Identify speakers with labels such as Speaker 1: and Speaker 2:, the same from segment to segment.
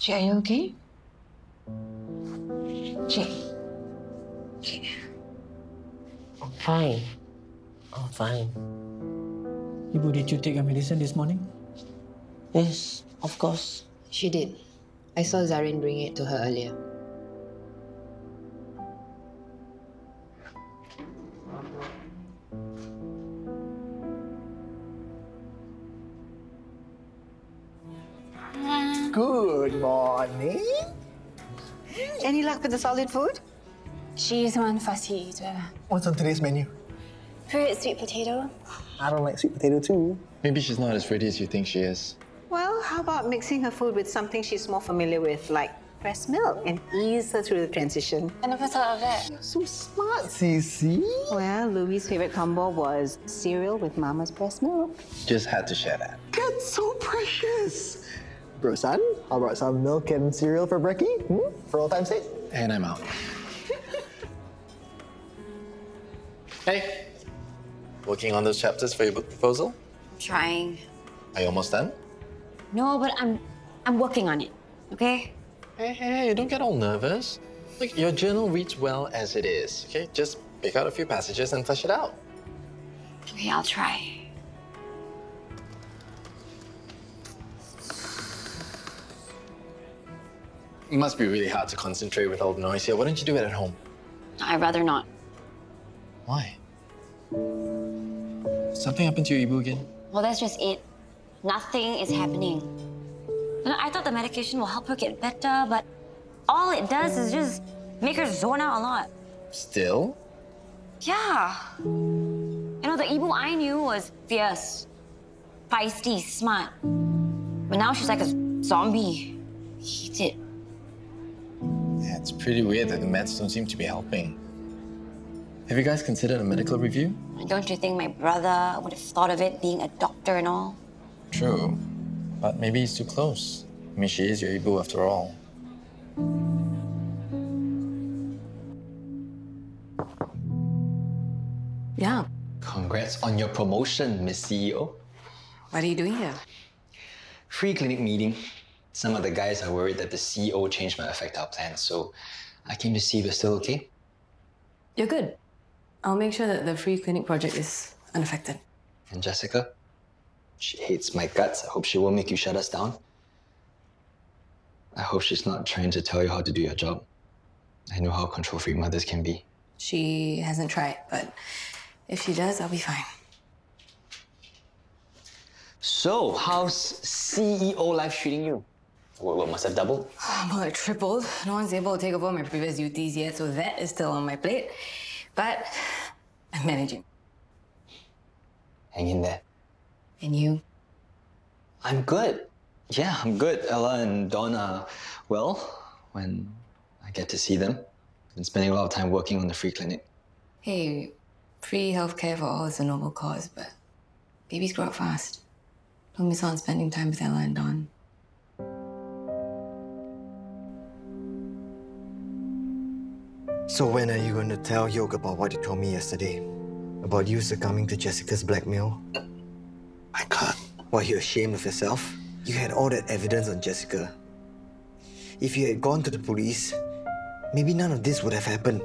Speaker 1: Jay, are you okay? Jay. Jay.
Speaker 2: I'm fine. I'm fine.
Speaker 3: Ibu, did you take your medicine this morning?
Speaker 2: Yes, of course.
Speaker 1: She did. I saw Zaryn bring it to her earlier.
Speaker 4: Good morning.
Speaker 5: Any luck with the solid food?
Speaker 6: She's one fussy eater.
Speaker 4: What's on today's menu?
Speaker 6: Fruit, sweet potato.
Speaker 4: I don't like sweet potato too.
Speaker 7: Maybe she's not as ready as you think she is.
Speaker 5: Well, how about mixing her food with something she's more familiar with, like breast milk, and ease her through the transition?
Speaker 6: I never thought of that.
Speaker 4: So smart, Cece.
Speaker 5: Well, Louis' favorite combo was cereal with Mama's breast milk.
Speaker 7: Just had to share that.
Speaker 4: That's so precious. Bro, son, how about some milk and cereal for brekkie? For all time's sake?
Speaker 7: And I'm out. Hey, working on those chapters for your book proposal?
Speaker 6: Trying.
Speaker 7: Are you almost done?
Speaker 6: No, but I'm working on it, okay?
Speaker 7: Hey, don't get all nervous. Look, your journal reads well as it is, okay? Just pick out a few passages and flesh it out.
Speaker 6: Okay, I'll try.
Speaker 7: It must be really hard to concentrate with all the noise here. Why don't you do it at home?
Speaker 6: I'd rather not.
Speaker 7: Why? Something happened to your Ibu again?
Speaker 6: Well, that's just it. Nothing is happening. You know, I thought the medication will help her get better, but all it does is just make her zone out a lot.
Speaker 7: Still?
Speaker 6: Yeah. You know, the Ibu I knew was fierce, feisty, smart. But now she's like a zombie. Heated.
Speaker 7: Yeah, it's pretty weird that the meds don't seem to be helping. Have you guys considered a medical review?
Speaker 6: Don't you think my brother would have thought of it, being a doctor and all?
Speaker 7: True, but maybe he's too close. I mean, she is your Ibu after all.
Speaker 1: Yeah.
Speaker 8: Congrats on your promotion, Miss CEO.
Speaker 1: What are you doing here?
Speaker 8: Free clinic meeting. Some of the guys are worried that the CEO change might affect our plans, so I came to see if you're still okay.
Speaker 1: You're good. I'll make sure that the free clinic project is unaffected.
Speaker 8: And Jessica? She hates my guts. I hope she won't make you shut us down. I hope she's not trying to tell you how to do your job. I know how control-freak mothers can be.
Speaker 1: She hasn't tried, but if she does, I'll be fine.
Speaker 8: So, how's CEO life treating you? What must have doubled?
Speaker 1: Well, it tripled. No one's able to take over my previous duties yet, so that is still on my plate. But I'm managing.
Speaker 8: Hang in there.
Speaker 1: And you?
Speaker 8: I'm good. Yeah, I'm good. Ella and Dawn are well when I get to see them. I've been spending a lot of time working on the free clinic.
Speaker 1: Hey, free healthcare for all is a noble cause, but babies grow up fast. Don't miss out on spending time with Ella and Dawn.
Speaker 4: So when are you going to tell Yoke about what you told me yesterday? About you succumbing to Jessica's blackmail?
Speaker 9: I can't.
Speaker 4: Why, you're ashamed of yourself? You had all that evidence on Jessica. If you had gone to the police, maybe none of this would have happened.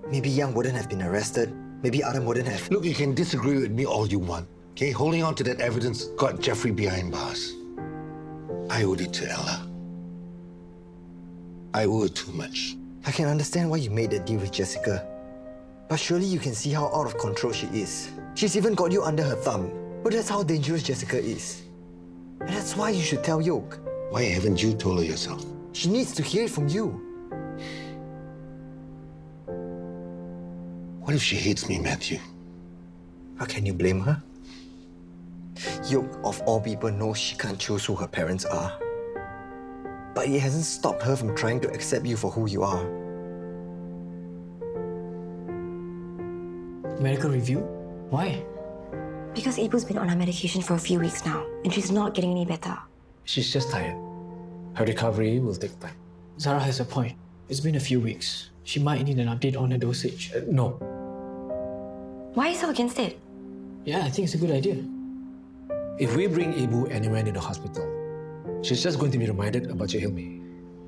Speaker 4: Maybe Yang wouldn't have been arrested. Maybe Adam wouldn't have...
Speaker 9: Look, you can disagree with me all you want, okay? Holding on to that evidence got Jeffrey behind bars. I owed it to Ella. I owe her too much.
Speaker 4: I can understand why you made that deal with Jessica. But surely you can see how out of control she is. She's even got you under her thumb. But that's how dangerous Jessica is. And that's why you should tell Yoke.
Speaker 9: Why haven't you told her yourself?
Speaker 4: She needs to hear it from you.
Speaker 9: What if she hates me, Matthew?
Speaker 4: How can you blame her? Yoke, of all people, knows she can't choose who her parents are. But it hasn't stopped her from trying to accept you for who you are.
Speaker 3: Medical review? Why?
Speaker 6: Because Ibu's been on her medication for a few weeks now, and she's not getting any better.
Speaker 3: She's just tired. Her recovery will take time. Zara has a point. It's been a few weeks. She might need an update on her dosage. No.
Speaker 6: Why are you so against it?
Speaker 3: Yeah, I think it's a good idea.
Speaker 10: If we bring Ibu anywhere near the hospital, she's just going to be reminded about your Hilmi.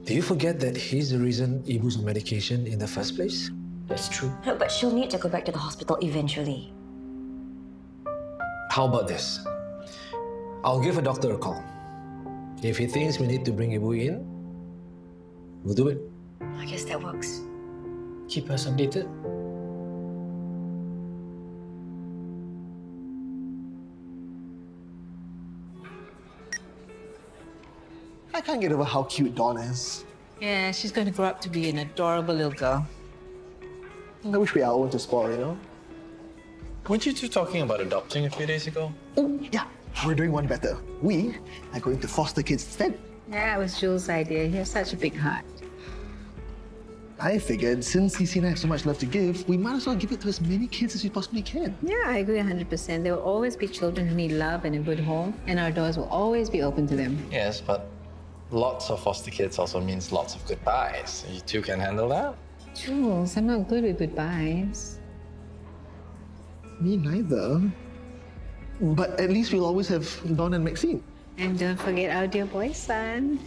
Speaker 3: Do you forget that he's the reason Ibu's on medication in the first place?
Speaker 2: That's true.
Speaker 6: No, but she'll need to go back to the hospital eventually.
Speaker 3: How about this? I'll give a doctor a call. If he thinks we need to bring Ibu in, we'll do it.
Speaker 6: I guess that works.
Speaker 3: Keep us updated.
Speaker 10: I can't get over how cute Dawn is.
Speaker 5: Yeah, she's going to grow up to be an adorable little girl.
Speaker 10: I wish we had our own to spoil, you know?
Speaker 7: Weren't you two talking about adopting a few days ago?
Speaker 10: Oh, yeah. We're doing one better. We are going to foster kids instead.
Speaker 5: Yeah, it was Jules' idea. He has such a big heart.
Speaker 10: I figured since CC and I have so much love to give, we might as well give it to as many kids as we possibly can.
Speaker 5: Yeah, I agree 100%. There will always be children who need love and a good home, and our doors will always be open to them.
Speaker 7: Yes, but lots of foster kids also means lots of goodbyes. You two can handle that?
Speaker 5: Jules, I'm not good with goodbyes.
Speaker 10: Me neither. But at least we'll always have Dawn and Maxine.
Speaker 5: And don't forget our dear boy son.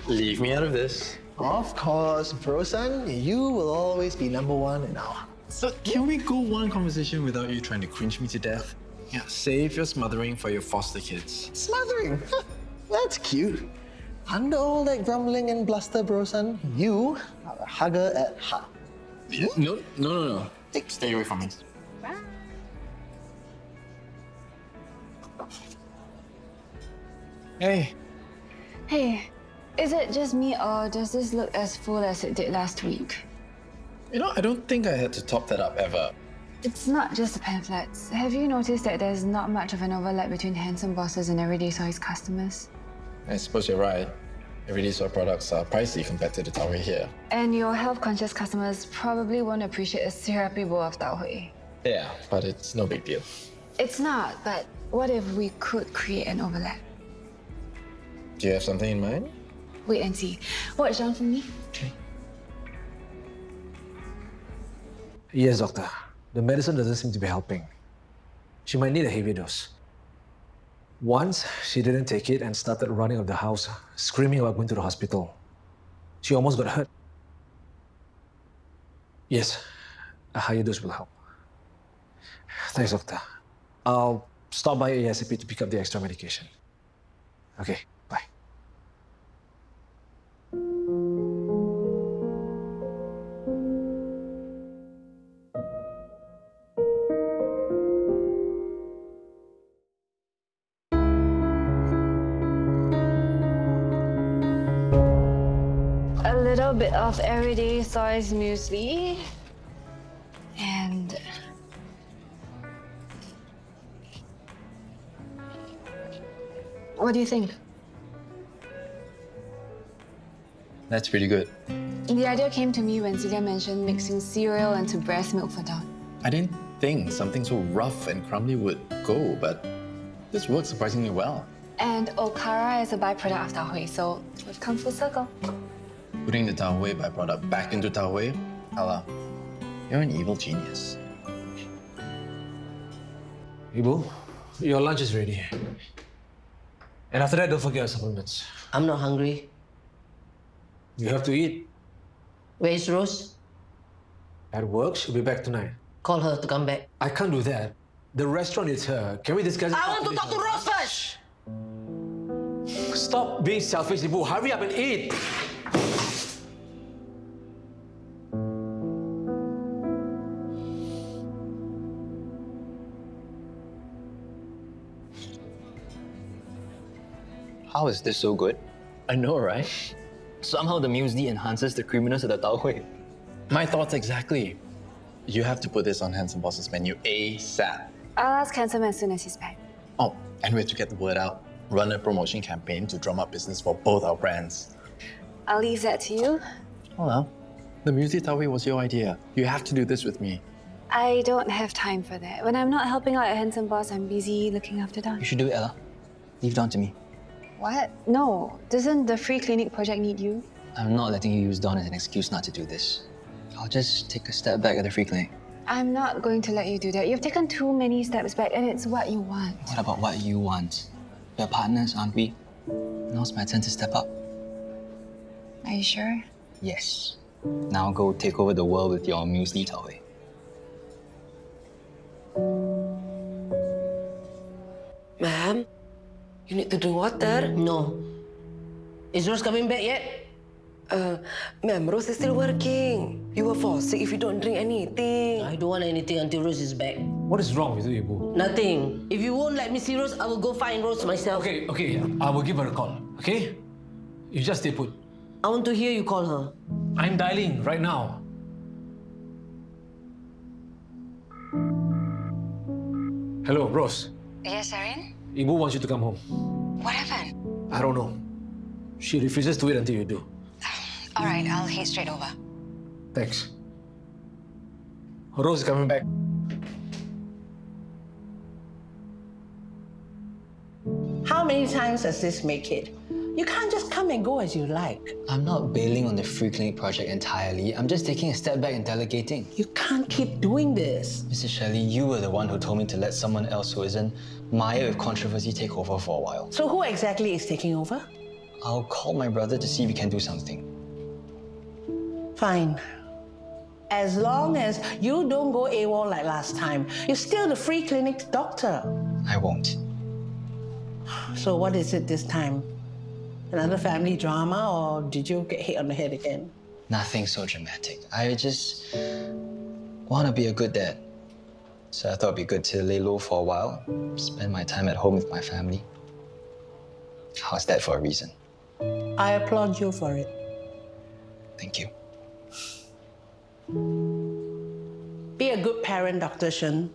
Speaker 7: Leave me out of this.
Speaker 10: Of course, bro son, you will always be #1 in our heart.
Speaker 7: So can we go one conversation without you trying to cringe me to death? Yeah, save your smothering for your foster kids.
Speaker 10: Smothering? That's cute. Under all that grumbling and bluster, bro son, you are a hugger at heart.
Speaker 7: Yeah? No. Stay away from me.
Speaker 5: Bye.
Speaker 7: Hey.
Speaker 1: Hey, is it just me or does this look as full as it did last week?
Speaker 7: You know, I don't think I had to top that up ever.
Speaker 1: It's not just the pamphlets. Have you noticed that there's not much of an overlap between handsome bosses and everyday soy's customers?
Speaker 7: I suppose you're right. Everyday soy products are pricey compared to the tau hui here.
Speaker 1: And your health-conscious customers probably won't appreciate a syrupy bowl of tau hui.
Speaker 7: Yeah, but it's no big deal.
Speaker 1: It's not, but what if we could create an overlap?
Speaker 7: Do you have something in mind?
Speaker 1: Wait and see. Watch down for me.
Speaker 3: Okay. Yes, doctor. The medicine doesn't seem to be helping. She might need a heavy dose. Once, she didn't take it and started running out of the house, screaming about going to the hospital. She almost got hurt. Yes, a higher dose will help. Thanks, doctor. I'll stop by ASAP to pick up the extra medication. Okay, bye.
Speaker 1: A little bit of everyday soy's muesli. And what do you think?
Speaker 7: That's pretty good.
Speaker 1: The idea came to me when Celia mentioned mixing cereal into breast milk for Dawn.
Speaker 7: I didn't think something so rough and crumbly would go, but this works surprisingly well.
Speaker 1: And okara is a byproduct of tau hui, so we've come full circle.
Speaker 7: Putting the tau hui byproduct back into tau hui, Ella, you're an evil genius.
Speaker 3: Ibu, your lunch is ready. And after that, don't forget your supplements.
Speaker 2: I'm not hungry.
Speaker 3: You have to eat.
Speaker 2: Where is Rose?
Speaker 3: At work, she'll be back tonight.
Speaker 2: Call her to come back.
Speaker 3: I can't do that. The restaurant needs her. Can we discuss it?
Speaker 2: I want to talk to Rose first!
Speaker 3: Stop being selfish, Ibu. Hurry up and eat.
Speaker 8: How is this so good?
Speaker 7: I know, right?
Speaker 8: Somehow the muesli enhances the creaminess of the tau hui.
Speaker 7: My thoughts exactly. You have to put this on Handsome Boss's menu ASAP.
Speaker 1: I'll ask Handsome as soon as he's back.
Speaker 7: Oh, and we have to get the word out. Run a promotion campaign to drum up business for both our brands.
Speaker 1: I'll leave that to you.
Speaker 7: Oh well, the muesli tau hui was your idea. You have to do this with me.
Speaker 1: I don't have time for that. When I'm not helping out at Handsome Boss, I'm busy looking after Dawn.
Speaker 8: You should do it, Ella. Leave Dawn to me.
Speaker 1: What? No. Doesn't the free clinic project need you?
Speaker 8: I'm not letting you use Dawn as an excuse not to do this. I'll just take a step back at the free clinic.
Speaker 1: I'm not going to let you do that. You've taken too many steps back and it's what you want.
Speaker 8: What about what you want? We're partners, aren't we? Now's my turn to step up.
Speaker 6: Are you sure?
Speaker 8: Yes. Now go take over the world with your muesli toy.
Speaker 2: Ma'am, you need to drink water.
Speaker 11: No. Is Rose coming back yet?
Speaker 2: Ma'am, Rose is still working. You will fall sick if you don't drink anything.
Speaker 11: I don't want anything until Rose is back.
Speaker 3: What is wrong with you, Ibu?
Speaker 11: Nothing. If you won't let me see Rose, I will go find Rose myself.
Speaker 3: Okay, I will give her a call, okay? You just stay put.
Speaker 11: I want to hear you call her.
Speaker 3: I'm dialing right now. Hello, Rose.
Speaker 6: Yes, Zaryn?
Speaker 3: Ibu wants you to come home.
Speaker 6: What happened?
Speaker 3: I don't know. She refuses to wait until you do.
Speaker 6: All right, I'll head straight over.
Speaker 3: Thanks. Rose is coming back.
Speaker 10: How many times does this make it? You can't just come and go as you like.
Speaker 8: I'm not bailing on the free clinic project entirely. I'm just taking a step back and delegating.
Speaker 10: You can't keep doing this.
Speaker 8: Mrs. Shelley, you were the one who told me to let someone else who isn't mired with controversy take over for a while.
Speaker 10: So who exactly is taking over?
Speaker 8: I'll call my brother to see if we can do something.
Speaker 10: Fine. As long as you don't go AWOL like last time, you're still the free clinic's doctor.
Speaker 8: I won't.
Speaker 10: So what is it this time? Another family drama, or did you get hit on the head again?
Speaker 8: Nothing so dramatic. I just want to be a good dad. So I thought it'd be good to lay low for a while, spend my time at home with my family. How's that for a reason?
Speaker 10: I applaud you for it.
Speaker 8: Thank you.
Speaker 10: Be a good parent, Dr. Shen.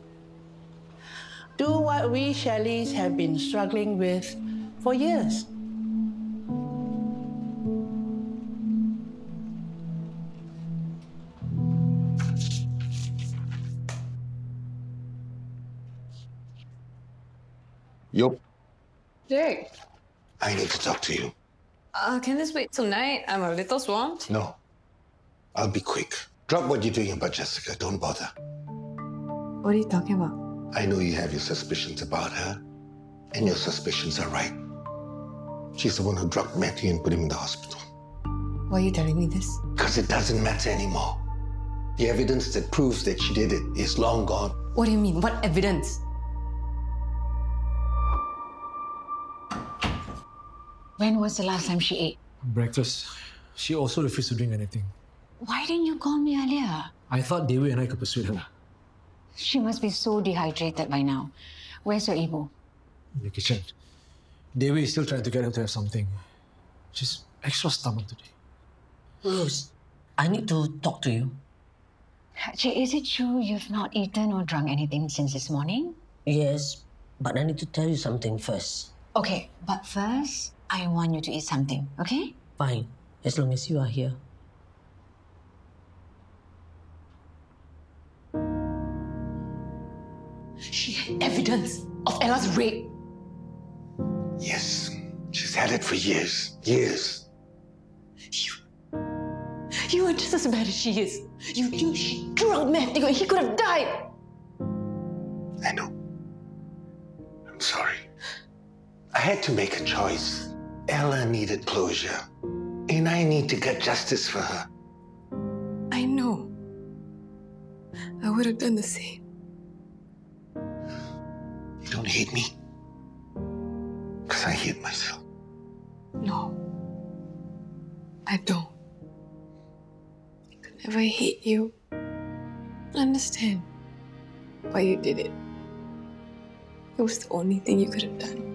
Speaker 10: Do what we Shelleys have been struggling with for years.
Speaker 9: Yup.
Speaker 1: Jake,
Speaker 9: I need to talk to you.
Speaker 1: can this wait till night? I'm a little swamped.
Speaker 9: No. I'll be quick. Drop what you're doing about Jessica. Don't bother.
Speaker 1: What are you talking about?
Speaker 9: I know you have your suspicions about her, and your suspicions are right. She's the one who drugged Matthew and put him in the hospital.
Speaker 1: Why are you telling me this?
Speaker 9: Because it doesn't matter anymore. The evidence that proves that she did it is long gone.
Speaker 1: What do you mean? What evidence?
Speaker 6: When was the last time she ate?
Speaker 3: Breakfast. She also refused to drink anything.
Speaker 6: Why didn't you call me earlier?
Speaker 3: I thought Dewi and I could persuade her.
Speaker 6: She must be so dehydrated by now. Where's your Ibu?
Speaker 3: In the kitchen. Dewi is still trying to get her to have something. She's extra stubborn today.
Speaker 11: Rose, I need to talk to you.
Speaker 6: Jay, is it true you've not eaten or drunk anything since this morning?
Speaker 11: Yes, but I need to tell you something first.
Speaker 6: Okay, but first, I want you to eat something, okay?
Speaker 11: Fine, as long as you are here.
Speaker 1: She had evidence of Ella's rape.
Speaker 9: Yes, she's had it for years. Years.
Speaker 1: You are just as bad as she is. You knew she drugged Matthew and he could have died.
Speaker 9: I know. I'm sorry. I had to make a choice. Ella needed closure, and I need to get justice for her.
Speaker 1: I know. I would have done the same.
Speaker 9: You don't hate me, because I hate myself.
Speaker 1: No. I don't. I could never hate you. I understand why you did it. It was the only thing you could have done.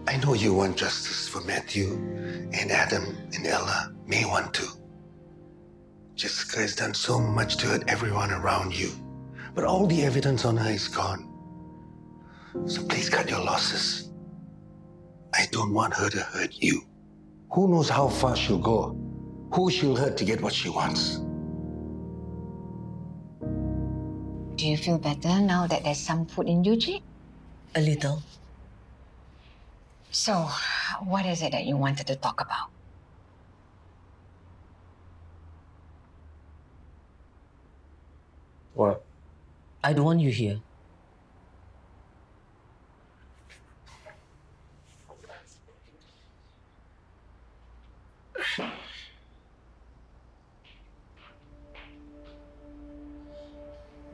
Speaker 9: I know you want justice for Matthew, and Adam and Ella may want to. Jessica has done so much to hurt everyone around you, but all the evidence on her is gone. So please cut your losses. I don't want her to hurt you. Who knows how far she'll go? Who she'll hurt to get what she wants?
Speaker 6: Do you feel better now that there's some food in you, Jake?
Speaker 11: A little.
Speaker 6: So, what is it that you wanted to talk about?
Speaker 3: What?
Speaker 11: I don't want you here.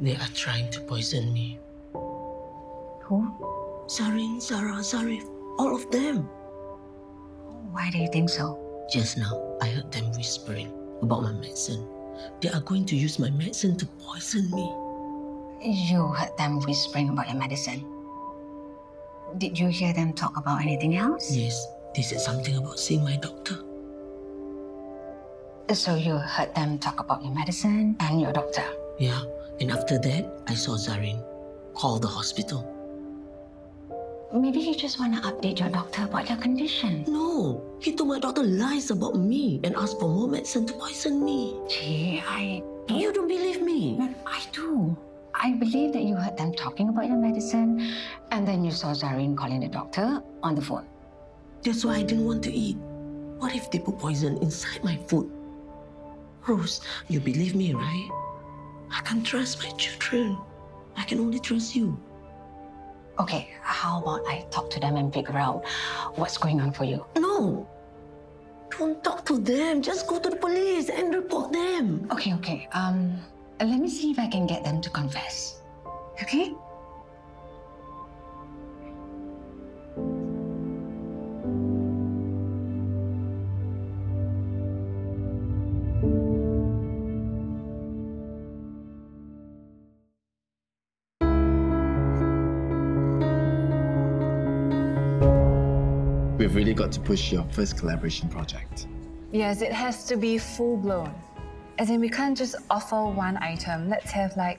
Speaker 11: They are trying to poison me.
Speaker 6: Who?
Speaker 11: Zaryn, Zara, Zarif, all of them.
Speaker 6: Why do you think so?
Speaker 11: Just now, I heard them whispering about my medicine. They are going to use my medicine to poison me.
Speaker 6: You heard them whispering about your medicine. Did you hear them talk about anything else?
Speaker 11: Yes, they said something about seeing my doctor.
Speaker 6: So you heard them talk about your medicine and your doctor?
Speaker 11: Yeah, and after that, I saw Zaryn call the hospital.
Speaker 6: Maybe you just want to update your doctor about your condition.
Speaker 11: No, he told my doctor lies about me and asked for more medicine to poison me.
Speaker 6: Gee,
Speaker 11: You don't believe me?
Speaker 6: I do. I believe that you heard them talking about your medicine and then you saw Zaryn calling the doctor on the phone.
Speaker 11: That's why I didn't want to eat. What if they put poison inside my food? Rose, you believe me, right? I can't trust my children. I can only trust you.
Speaker 6: Okay, how about I talk to them and figure out what's going on for you?
Speaker 11: No! Don't talk to them. Just go to the police and report them.
Speaker 6: Okay. Let me see if I can get them to confess. Okay?
Speaker 7: We've really got to push your first collaboration project.
Speaker 1: Yes, it has to be full-blown. As in, we can't just offer one item. Let's have like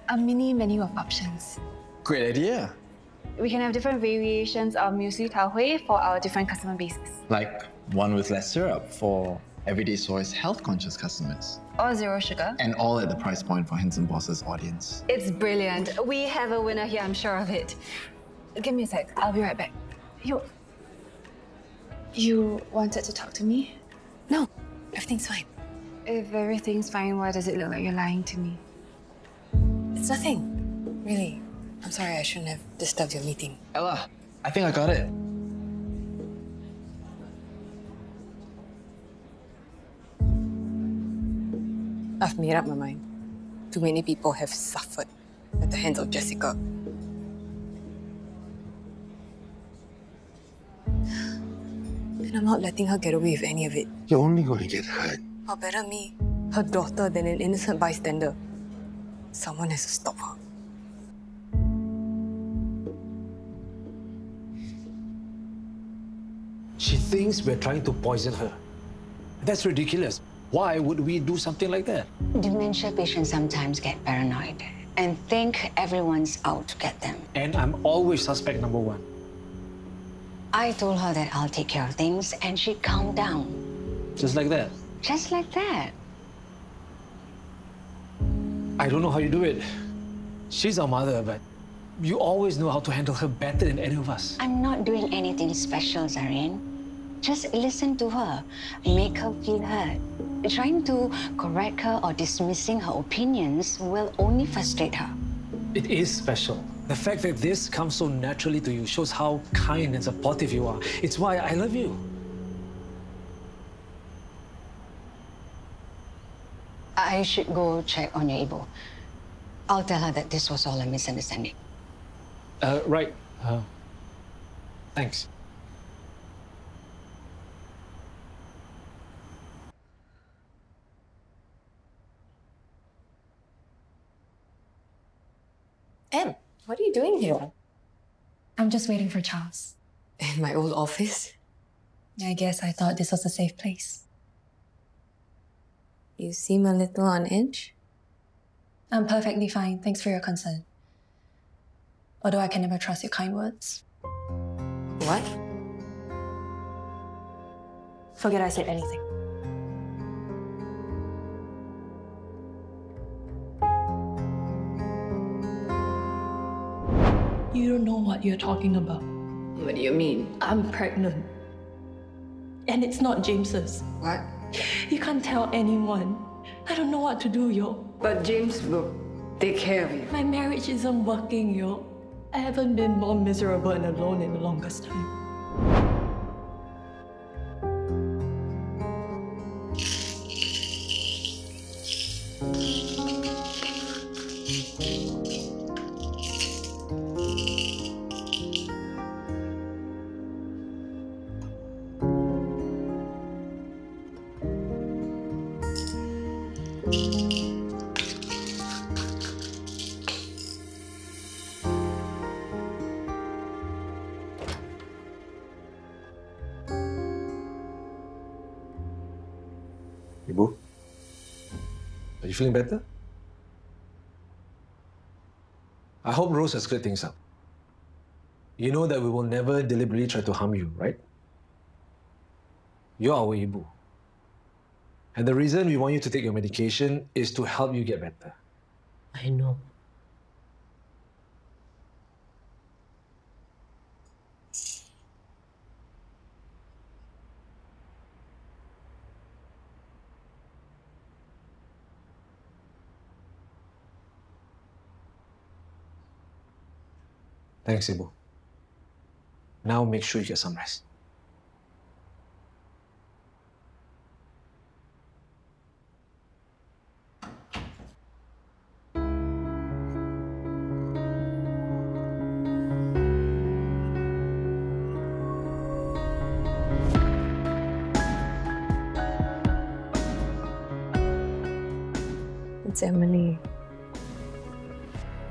Speaker 1: a mini menu of options.
Speaker 7: Great idea.
Speaker 1: We can have different variations of muesli tau hui for our different customer bases.
Speaker 7: Like one with less syrup for Everyday Soy's health-conscious customers.
Speaker 1: Or zero sugar.
Speaker 7: And all at the price point for Handsome Boss's audience.
Speaker 1: It's brilliant. We have a winner here, I'm sure of it. Give me a sec, I'll be right back. You wanted to talk to me? No, everything's fine. If everything's fine, why does it look like you're lying to me? It's nothing. Really. I'm sorry, I shouldn't have disturbed your meeting.
Speaker 7: Ella, I think I got it.
Speaker 1: I've made up my mind. Too many people have suffered at the hands of Jessica. And I'm not letting her get away with any of it.
Speaker 9: You're only going to get hurt.
Speaker 1: Or better me, her daughter, than an innocent bystander. Someone has to stop her.
Speaker 3: She thinks we're trying to poison her. That's ridiculous. Why would we do something like that?
Speaker 6: Dementia patients sometimes get paranoid and think everyone's out to get them.
Speaker 3: And I'm always suspect number one.
Speaker 6: I told her that I'll take care of things and she calmed down.
Speaker 3: Just like that?
Speaker 6: Just like that.
Speaker 3: I don't know how you do it. She's our mother, but you always know how to handle her better than any of us.
Speaker 6: I'm not doing anything special, Zaryn. Just listen to her. Make her feel heard. Trying to correct her or dismissing her opinions will only frustrate her.
Speaker 3: It is special. The fact that this comes so naturally to you shows how kind and supportive you are. It's why I love you.
Speaker 6: I should go check on your Ibu. I'll tell her that this was all a misunderstanding.
Speaker 3: Right. Thanks.
Speaker 1: Em, what are you doing here?
Speaker 12: I'm just waiting for Charles.
Speaker 1: In my old office?
Speaker 12: I guess I thought this was a safe place.
Speaker 1: You seem a little on edge.
Speaker 12: I'm perfectly fine. Thanks for your concern. Although I can never trust your kind words.
Speaker 1: What?
Speaker 12: Forget I said anything. You don't know what you're talking about.
Speaker 1: What do you mean?
Speaker 12: I'm pregnant. And it's not James's.
Speaker 1: What?
Speaker 12: You can't tell anyone. I don't know what to do, yo.
Speaker 1: But James will take care of you.
Speaker 12: My marriage isn't working, yo. I haven't been more miserable and alone in the longest time.
Speaker 3: Ibu, are you feeling better? I hope Rose has cleared things up. You know that we will never deliberately try to harm you, right? You're our Ibu. And the reason we want you to take your medication is to help you get better.
Speaker 11: I know.
Speaker 3: Thanks, Ibu. Now make sure you get some rest.
Speaker 1: It's Emily.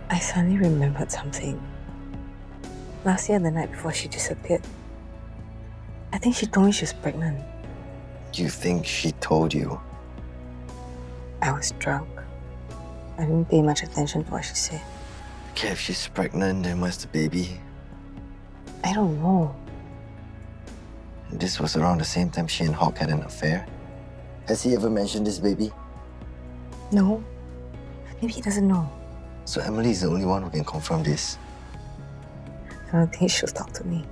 Speaker 1: I suddenly remembered something. Last year, the night before she disappeared, I think she told me she was pregnant.
Speaker 4: You think she told you?
Speaker 1: I was drunk. I didn't pay much attention to what she said.
Speaker 4: Okay, if she's pregnant, then where's the baby?
Speaker 1: I don't know.
Speaker 4: This was around the same time she and Hawk had an affair. Has he ever mentioned this baby?
Speaker 1: No. Maybe he doesn't know.
Speaker 4: So Emily is the only one who can confirm this.
Speaker 1: I don't think she'll talk to me.